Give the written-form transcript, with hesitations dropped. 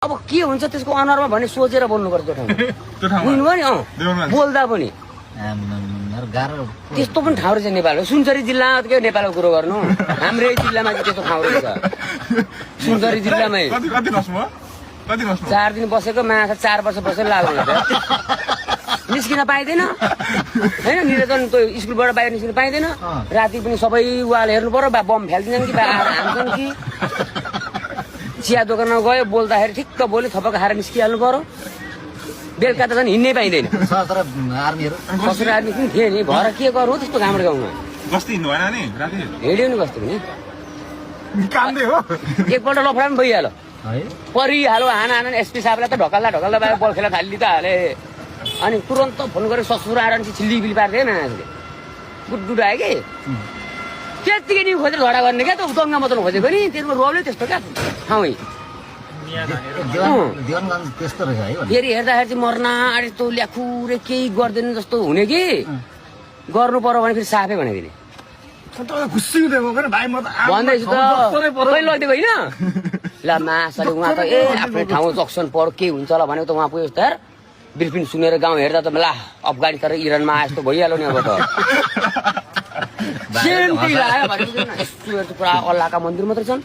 अब के हुन्छ त्यसको अनुहारमा भन्ने सोचेर बोल्नुपर्छ त्यो ठाउँमा बुझ्नुभयो नि बोल्दा पनि त्यस्तो पनि ठाउँ रहेछ नेपालमा सुनसरी जिल्ला के नेपालको कुरो गर्नु हाम्रै जिल्लामा चाहिँ त्यस्तो ठाउँ रहेछ सुनसरी जिल्लामै 4 दिन बसेको माछा 4 वर्ष बसेर लाग्नु निस्किन पाइँदैन होइन निरञ्जन त्यो स्कुलबाट बाहिर निस्किन पाइँदैन राति पनि सबै वाल हेर्नु पर्यो बम फ्याल्दिन्छन् कि हान्छन् कि चिया दोकानमा गयो बोल्दाखेरि ठिक्क बोल्यो थपक खाएर निस्किहाल्नु पर्यो बेलुका त झन् हिँड्नै पाइँदैन सशस्त्र आर्मी पनि थिए नि भएर के गर्नु त्यस्तो हाम्रो गाउँमा हिँड्यो नि बस्ती पनि एकपल्ट लफडा पनि भइहाल्यो परिहाल्यो हाना एसपी साहबलाई त ढकल्दा बल खेला थालि त हाले अनि तुरन्त फोन गरेर ससुर आएर छिल्लीबिली पार्दैन मान्छेले गुड आयो कि त्यतिकै नि खोजेर झगडा गर्ने क्या त दङ्गा मात्र खोजेको नि त्यसको रोलले त्यस्तो क्या ठाउँ फेरि हेर्दाखेरि चाहिँ मर्ना अरे त्यो ल्याखुरे केही गर्दैन जस्तो हुने कि गर्नु पर्यो भने फेरि साफै भनिदिने भन्दैछु त कहिले लगिदिएको होइन ल मासले उहाँ त आफ्नै ठाउँ जक्सन पढ्यो के हुन्छ होला भनेको त उहाँ पुगेको त ब्रिफिङ सुनेर गाउँ हेर्दा त ला अफगानिस्तान र इरानमा आए जस्तो भइहाल्यो नि अब त पुरा अल्लाहका मन्दिर मात्र छन्।